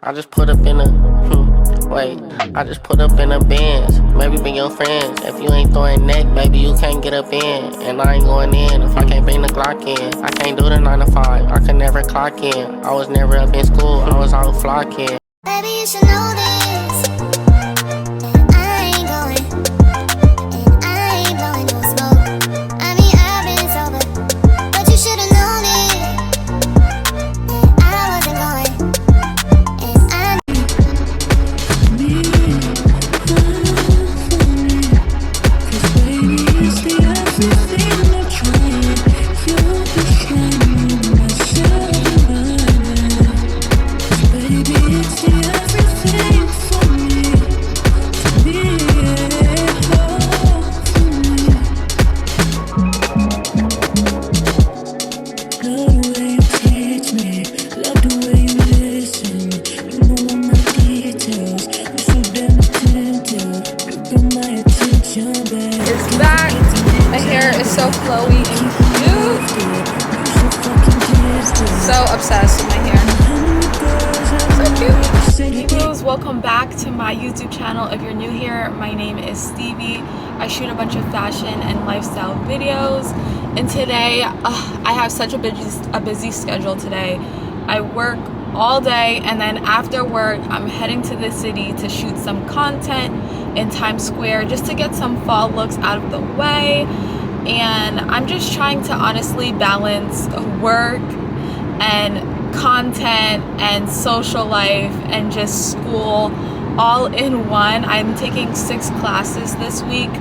I just put up in a, I just put up in a Benz. Maybe bring your friends. If you ain't throwing neck, baby, you can't get up in. And I ain't going in if I can't bring the Glock in. I can't do the 9 to 5, I could never clock in. I was never up in school, I was out flocking. Baby, you should know this. I ain't going, and I ain't blowing no smoke. I mean, I've been sober, but you should've known it. I wasn't going, and I It's back. My hair is so flowy and cute. So obsessed with my hair. So cute. Hey bros, welcome back to my YouTube channel. If you're new here, my name is Stevie. I shoot a bunch of fashion and lifestyle videos. And today, I have such a busy schedule today. I work all day, and then after work I'm heading to the city to shoot some content in Times Square just to get some fall looks out of the way. And I'm just trying to honestly balance work and content and social life and just school all in one. I'm taking 6 classes this week.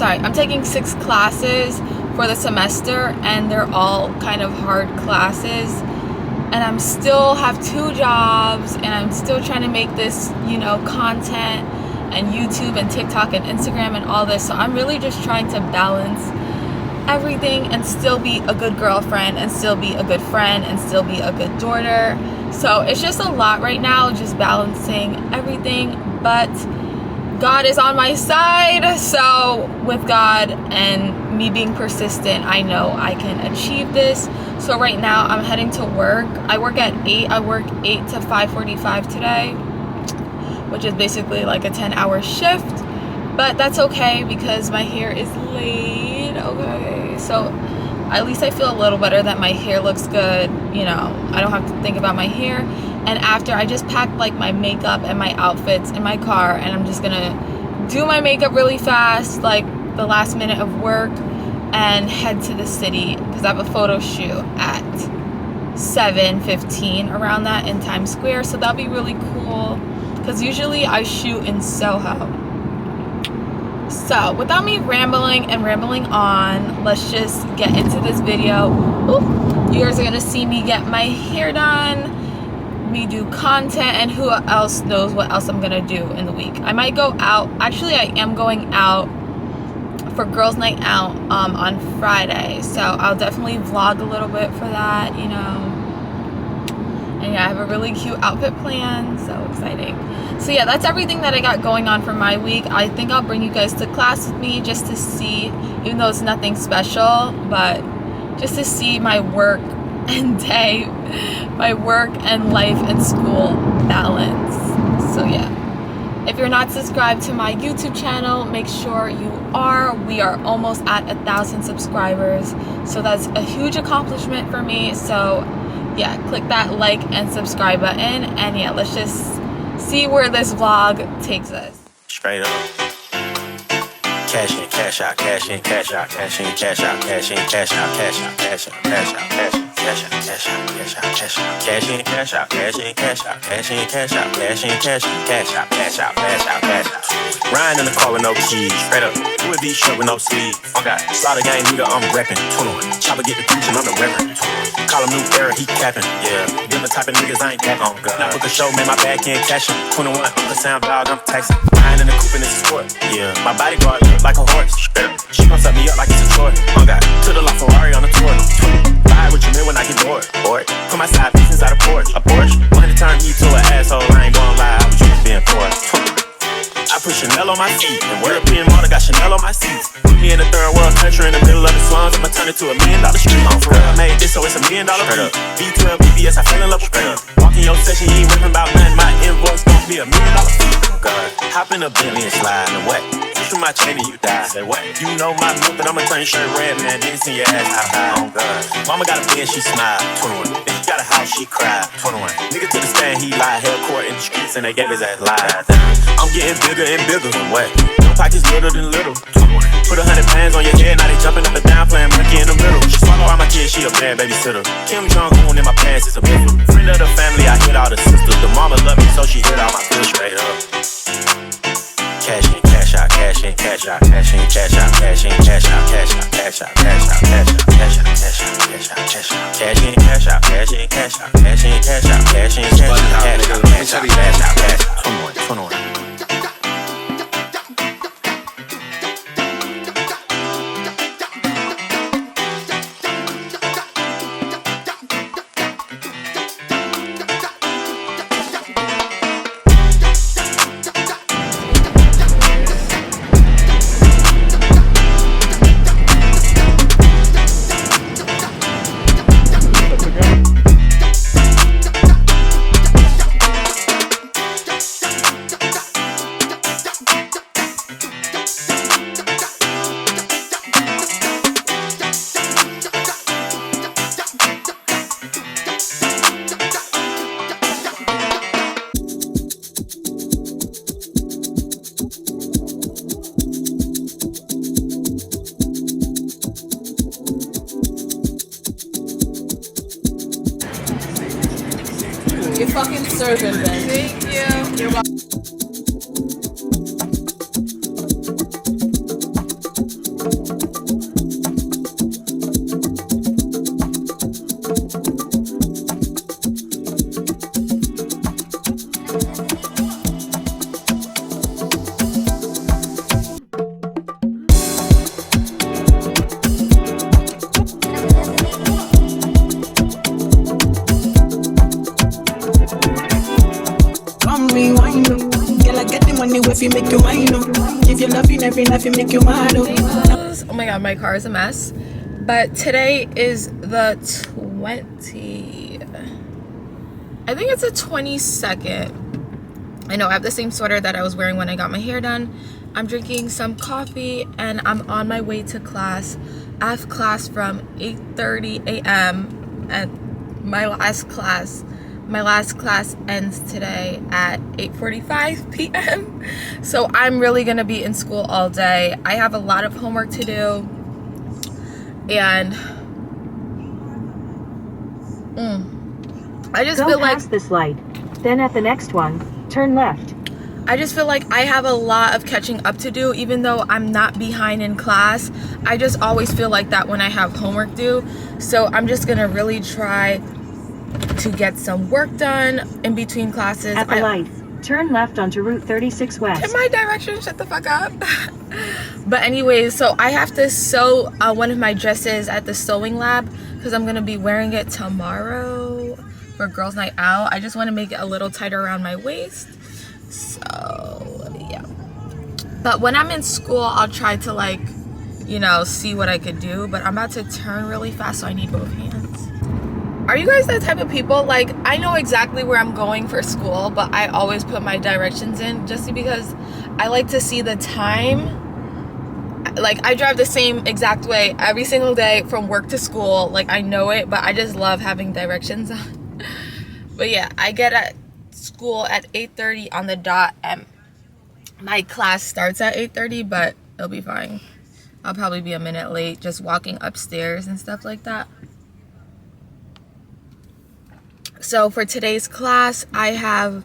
I'm taking 6 classes for the semester, and they're all kind of hard classes. And I'm still have 2 jobs, and I'm still trying to make this, content and YouTube and TikTok and Instagram and all this. So I'm really just trying to balance everything and still be a good girlfriend and still be a good friend and still be a good daughter. So it's just a lot right now, just balancing everything. But God is on my side. So with God and me being persistent, I know I can achieve this. So right now I'm heading to work. I work at 8. I work 8 to 5:45 today, which is basically like a 10-hour shift. But that's okay because my hair is laid. Okay, so at least I feel a little better that my hair looks good. I don't have to think about my hair. And after, I just packed like my makeup and my outfits in my car, and I'm just gonna do my makeup really fast, like the last minute of work, and head to the city because I have a photo shoot at 7:15 around that in Times Square. So that'll be really cool because usually I shoot in Soho. So without me rambling on, let's just get into this video. Ooh, you guys are gonna see me get my hair done, me do content, and who else knows what else I'm gonna do in the week. I might go out. Actually, I am going out for girls' night out on Friday, so I'll definitely vlog a little bit for that, And yeah, I have a really cute outfit plan, so exciting. So yeah, that's everything that I got going on for my week. I think I'll bring you guys to class with me just to see, even though it's nothing special, but just to see my work and day, my work and life and school balance. So yeah. If you're not subscribed to my YouTube channel, make sure you are. We are almost at 1,000 subscribers. So that's a huge accomplishment for me. So yeah, click that like and subscribe button. And yeah, let's just see where this vlog takes us. Straight up. Cash in, cash out, cash in, cash out, cash in, cash out, cash in, cash out, cash out, cash out, cash out, cash out. Cash out, cash out, cash out, cash out, cash in, cash out, cash in, cash out, cash in, cash out, cash in, cash out, cash out, cash out, cash out, cash out. Riding in the car with no keys, straight up. You would be short with no sleeves. Okay, slaughter gang leader, I'm reppin'. 21, chopper get the preaching, I'm the reverend. Call him new era, he capping. Yeah, them the type of niggas I ain't capping. Oh God, now book a show, man, my bag can't cash him. 21, the sound dog, I'm taxing. Riding in the coupe and it's a sport. Yeah, my bodyguard look like a horse. Straight up, she gon' set me up like it's a chore. Oh God, to the La Ferrari on the tour. Ride with your man when I get bored. Put my side piece inside a Porsche. Wanted to turn me to an asshole, I ain't gon' lie, I was just being poor. I put Chanel Chanel on my feet. And European model got Chanel on my seats. Put me in a third world country in the middle of the slums. I'ma turn it to $1 million street. For real, I made this, so it's $1 million beat. V12 BBS, I fell in love with her. Walk in your session, you ain't ripping about nothing. My invoice gon' be $1 million fee. God, hop in a Bentley and slide in the way. Push my chain and you die. Say what? You know my move, but I'ma turn your shirt red, man. Then send your ass how high on God. Mama got a bed, she smile. 21. Bitch got a house, she cried. 21. Nigga to the stand, he lied. Held court in the streets and they gave his ass lies. I'm getting bigger and bigger. What? Your pockets little than little. 21. Put 100 pounds on your head, now they jumping up and down, playing monkey in the middle. She swallow all my kids, she a bad babysitter. Kim Jong-un in my pants is a missile. Friend of the family, I hit all the sisters. The mama love me, so she hit all my bills straight up. Cash in, cash out, cash in, cash out, cash in, cash out, cash in, cash out, cash out, cash out, cash out, cash out, cash out, cash out, cash out, cash out, cash in, cash out, cash in, cash out, cash in, cash out, cash in, cash out, cash out, cash out, cash out, cash out. 21. You're fucking serving, Ben. Thank you. You're welcome. If you make you mine, if you love you every night, you make you mad. Oh my god, my car is a mess. But today is the 22nd. I know I have the same sweater that I was wearing when I got my hair done. I'm drinking some coffee and I'm on my way to class. I have class from 8:30 a.m. and my last class ends today at 8:45 p.m. So I'm really gonna be in school all day. I have a lot of homework to do, and I just feel like past this light, then at the next one, turn left. I just feel like I have a lot of catching up to do, even though I'm not behind in class. I just always feel like that when I have homework due. So I'm just gonna really try to get some work done in between classes. At the light, turn left onto Route 36 West. In my direction, shut the fuck up. But anyways, so I have to sew one of my dresses at the sewing lab because I'm gonna be wearing it tomorrow for girls' night out. I just want to make it a little tighter around my waist. So yeah. But when I'm in school, I'll try to, like, you know, see what I could do. But I'm about to turn really fast, so I need both hands. Are you guys that type of people? Like, I know exactly where I'm going for school, but I always put my directions in just because I like to see the time. Like, I drive the same exact way every single day from work to school. Like, I know it, but I just love having directions on. But yeah, I get at school at 8:30 on the dot, and my class starts at 8:30, but it'll be fine. I'll probably be a minute late just walking upstairs and stuff like that. So for today's class, I have,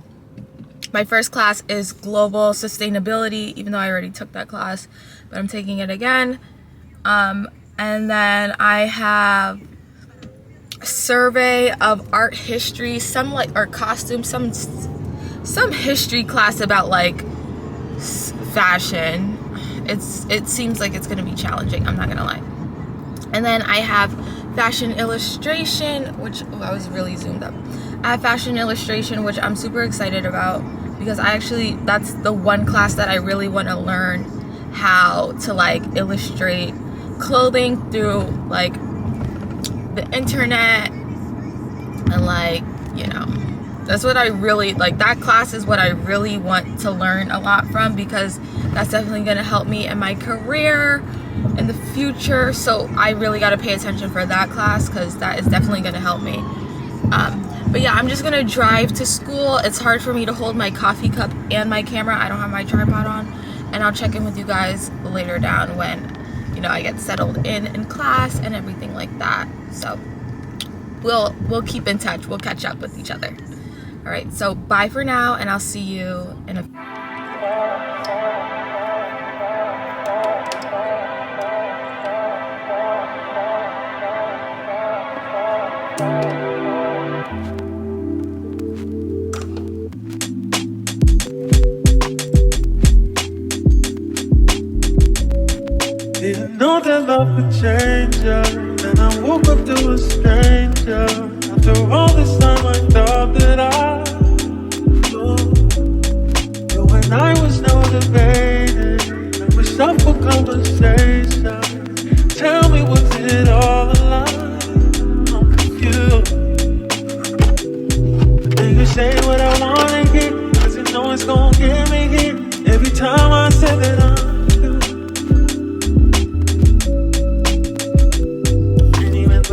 my first class is global sustainability, even though I already took that class, but I'm taking it again. And then I have survey of art history, some like art costume, some history class about like fashion. It seems like it's gonna be challenging, I'm not gonna lie. And then I have fashion illustration, which I was really zoomed up. I have fashion illustration, which I'm super excited about because that's the one class that I really want to learn how to like illustrate clothing through like the internet, and like, you know, that's what I really like. That class is what I really want to learn a lot from, because that's definitely going to help me in my career in the future. So I really got to pay attention for that class, because that is definitely going to help me. But yeah, I'm just gonna drive to school. It's hard for me to hold my coffee cup and my camera. I don't have my tripod on, and I'll check in with you guys later down when, you know, I get settled in class and everything like that. So we'll keep in touch. We'll catch up with each other. All right, so bye for now, and I'll see you in a Didn't know that love could change ya. Then I woke up to a stranger. After all this time I thought that I knew. But when I was no debating, I wish up for conversation. Tell me, was it all a lie? I'm confused. And you say what I wanna hear, 'cause you know it's gon' get me here. Every time I say that I'm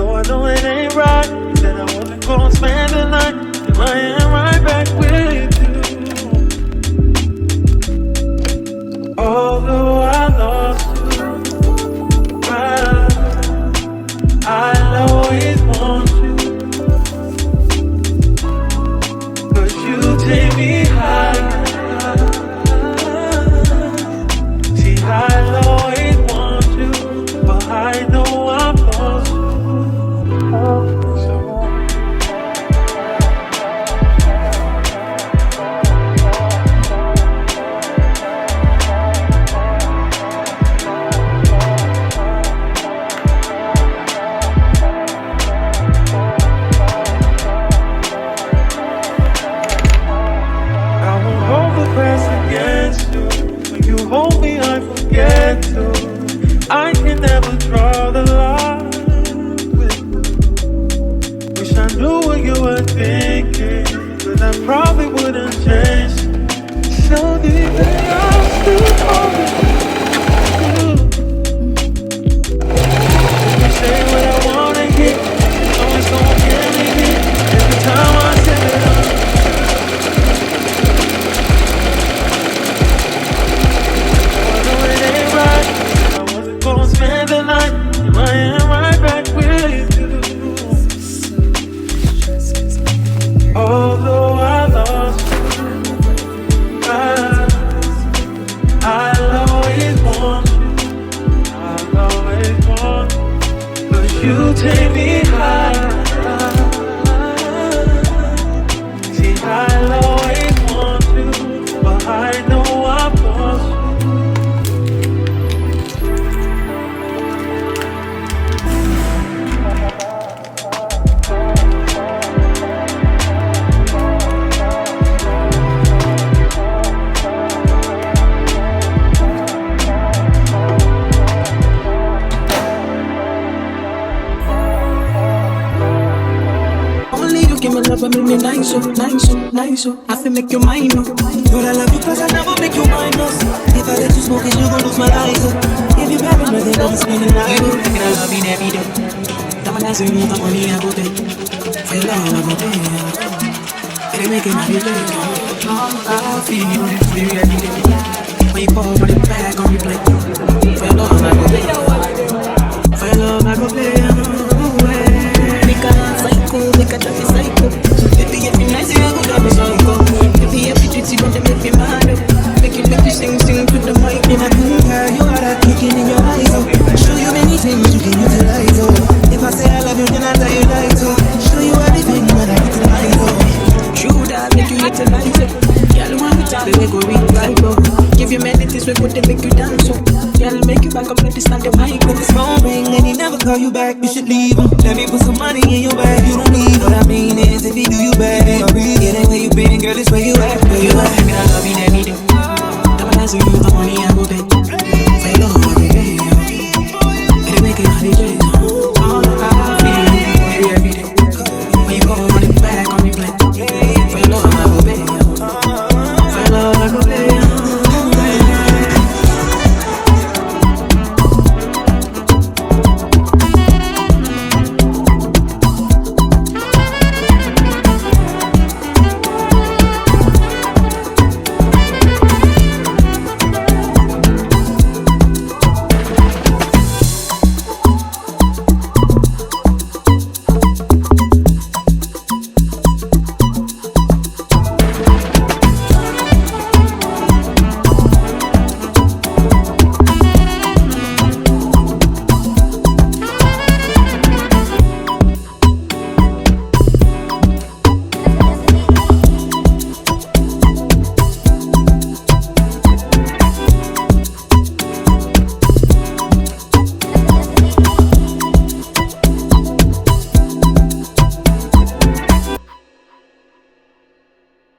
I know it ain't right, that I wasn't gonna spend the night. Here I am right back with you. Although I lost you, I'll always want you. 'Cause you take me high. See, I'll always want you, but I know I'm lost. I can never draw the line with you. Wish I knew what you were thinking, but I probably wouldn't change. So deep that I'm still calling you. If you say what I wanna hear, it's always gonna get me here. Every time I say it up, I know it ain't right. Gonna spend the night, here I am right back with you. Although I lost you, I'll always want you. I'll always want you. 'Cause you take me high. See, I'll always want you, but I know I'm lost. Give me love and make me nice, so, nice, so, nice, so. I feel make you mine, no. Girl, I love you 'cause I never make you mine, no. If I let you smoke it, you gon' lose my life, so. If you baby, no, they never spend the night. You think I love you every day. Time I dance with you, money I go pay. For your love, I go pay. They make it my day. I feel you every day. When you call for the bag on replay. For your love, I go pay. For your love, I go pay. Make a trap psycho. Baby, if you nice, you go grab me psycho. Baby, if you treat you, don't make me mad. Make you sing to the mic. In a good girl, you are that kicking in your eyes. Show you many things you can utilize. If I say I love you, then I tell you like so. Show you everything that I utilize. True that make you utilize. Girl, you want me to we go read life. Give you many things we put them make you dance. Girl, make you back up, let this stand the mic. When this phone ring and he never call you back, you should leave him. Let me put some money in your bag. You don't need what I mean is if he do you bad, I'll breathe. It ain't where you been, girl, it's where you at. Where you at?